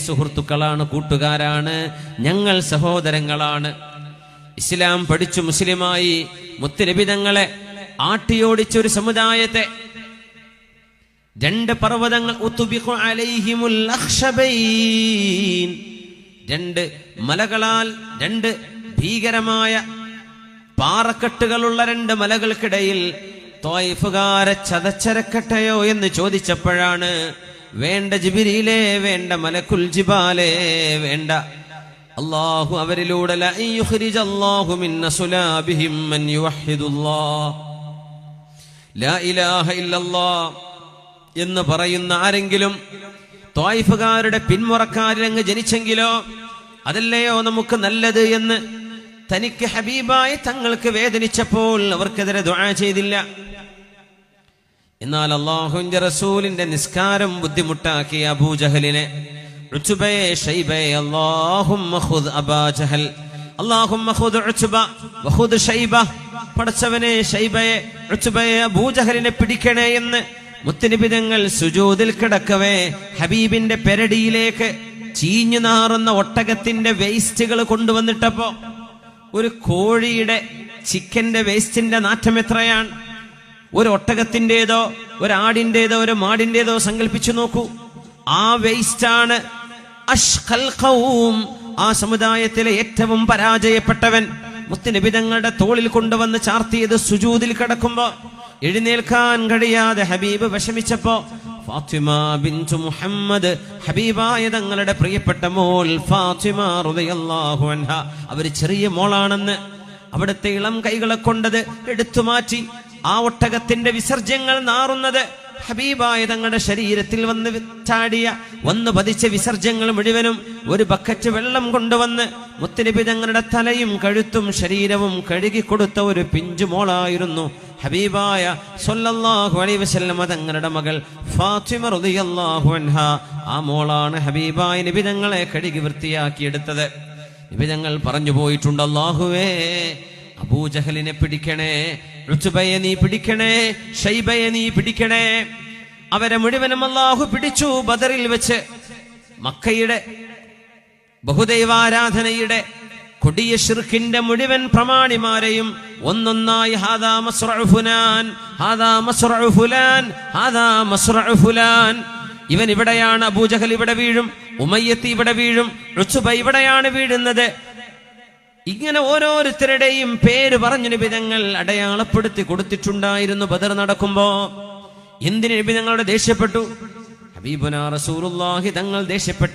സുഹൃത്തുക്കളാണ്, കൂട്ടുകാരാണ്, ഞങ്ങൾ സഹോദരങ്ങളാണ്. ഇസ്ലാം പഠിച്ചു മുസ്ലിമായി മുത്തുനബി തങ്ങളെ ആട്ടിയോടിച്ചൊരു സമുദായത്തെ രണ്ട് പർവ്വതങ്ങൾ രണ്ട് മലകളാൽ, രണ്ട് ഭീകരമായ പാറക്കെട്ടുകളുള്ള രണ്ട് മലകൾക്കിടയിൽ ത്വായിഫുകാരെ ചതച്ചരക്കട്ടെയോ എന്ന് ചോദിച്ചപ്പോഴാണ് വേണ്ട ജിബ്രീലേ, വേണ്ട മലക്കുൽ ജിബാലേ, വേണ്ട. അല്ലാഹു അവരിലൂടെ ലഅയ്യുഖ്രിജല്ലാഹു മിൻ അസ്ലാബിഹിം മൻ യുവഹിദുല്ലാഹ്, ലാ ഇലാഹ ഇല്ലല്ലാഹ് എന്ന് പറയുന്ന ആരെങ്കിലും ത്വായിഫുകാരുടെ പിന്മുറക്കാരിലങ്ങ് ജനിച്ചെങ്കിലോ അതല്ലയോ നമുക്ക് നല്ലത് എന്ന് തനിക്ക് ഹബീബായി തങ്ങൾക്ക് വേദനിച്ചപ്പോൾ അവർക്കെതിരെ ദുആ ചെയ്തില്ല. എന്നാൽ അല്ലാഹുവിന്റെ റസൂലിന്റെ നിസ്കാരം ബുദ്ധിമുട്ടാക്കിയ അബൂജഹലിനെ, ഉത്ബയെ, ഷൈബയെ, അല്ലാഹുമ്മ ഖുദ് അബാ ജഹൽ, അല്ലാഹുമ്മ ഖുദ് ഉത്ബ വഖുദ് ഷൈബ, പടച്ചവനെ ഷൈബയെ, ഉത്ബയെ, അബൂജഹലിനെ പിടിക്കണേ എന്ന് മുത്തുനബി തങ്ങൾ സുജൂദിൽ കിടക്കവേ ഹബീബിന്റെ പെരടിയിലേക്ക് ചീഞ്ഞു നാറുന്ന ഒട്ടകത്തിന്റെ വേസ്റ്റുകൾ കൊണ്ടുവന്നിട്ടപ്പോ ഒരു കോഴിയുടെ, ചിക്കന്റെ വേസ്റ്റിന്റെ നാറ്റം എത്രയാണ്! ഒരു ഒട്ടകത്തിൻ്റെതോ ഒരാടിൻ്റെതോ ഒരു മാടിൻ്റെതോ സങ്കല്പിച്ചു നോക്കൂ. ആ വേസ്റ്റാണ് അഷ്ഖൽ ഖൗം, ആ സമുദായത്തിലെ ഏറ്റവും പരാജയപ്പെട്ടവൻ മുത്തുനബി തങ്ങളുടെ തോളിൽ കൊണ്ടുവന്ന് ചാർത്തിയത് സുജൂദിൽ കിടക്കുമ്പോ. എഴുന്നേൽക്കാൻ കഴിയാതെ ഹബീബ് വിഷമിച്ചപ്പോ ഫാത്തിമ ബിൻതു മുഹമ്മദ്, ഹബീബായ തങ്ങളുടെ പ്രിയപ്പെട്ട മോൾ ഫാത്തിമ റളിയല്ലാഹു അൻഹ, അവർ ചെറിയ മോളാണെന്ന് അവിടുത്തെ ഇളം കൈകളെ കൊണ്ടത് എടുത്തു മാറ്റി ആ ഒട്ടകത്തിന്റെ വിസർജ്യങ്ങൾ നാറുന്നത് ഹബീബായ തങ്ങളുടെ ശരീരത്തിൽ വന്ന് വന്നു പതിച്ച വിസർജ്യങ്ങൾ മുഴുവനും ഒരു ബക്കറ്റ് വെള്ളം കൊണ്ടുവന്ന് മുത്തുനബി തങ്ങളുടെ തലയും കഴുത്തും ശരീരവും കഴുകിക്കൊടുത്ത ഒരു പിഞ്ചു മോളായിരുന്നു ഹബീബായ സ്വല്ലല്ലാഹു അലൈഹി വസല്ലം തങ്ങളുടെ മകൾ ഫാത്തിമ റളിയല്ലാഹു അൻഹ. ആ മോളാണ് ഹബീബായ നബി തങ്ങളെ കഴുകി വൃത്തിയാക്കിയെടുത്തത്. നബി തങ്ങൾ പറഞ്ഞു പോയിട്ടുണ്ട്, അല്ലാഹുവേ, അബൂജഹലിനെ പിടിക്കണേ, ഉത്ബയെ നീ പിടിക്കണേ, ഷൈബയെ നീ പിടിക്കണേ. അവരെ മുഴുവനും അല്ലാഹു പിടിച്ചു ബദറിൽ വെച്ച്. മക്കയുടെ ബഹുദൈവാരാധനയുടെ കൊടിയ ശിർക്കിന്റെ മുഴുവൻ പ്രമാണിമാരെയും ഒന്നൊന്നായി ഹാദാ മസ്റഉ ഫുലാൻ, ഹാദാ മസ്റഉ ഫുലാൻ, ഹാദാ മസ്റഉ ഫുലാൻ, ഇവൻ ഇവിടെയാണ്, അബൂജഹൽ ഇവിടെ വീഴും, ഉമയ്യത്ത് ഇവിടെ വീഴും, ഉത്ബ ഇവിടെയാണ് വീഴുന്നത്. ഇങ്ങനെ ഓരോരുത്തരുടെയും പേര് പറഞ്ഞു നബി തങ്ങൾ അടയാളപ്പെടുത്തി കൊടുത്തിട്ടുണ്ടായിരുന്നു ബദർ നടക്കുമ്പോ. എന്തിന് നബി തങ്ങളുടെ ദേഷ്യപ്പെട്ടു? ഹബീബുനാ റസൂലുള്ളാഹി തങ്ങൾ ദേഷ്യപ്പെട്ടു.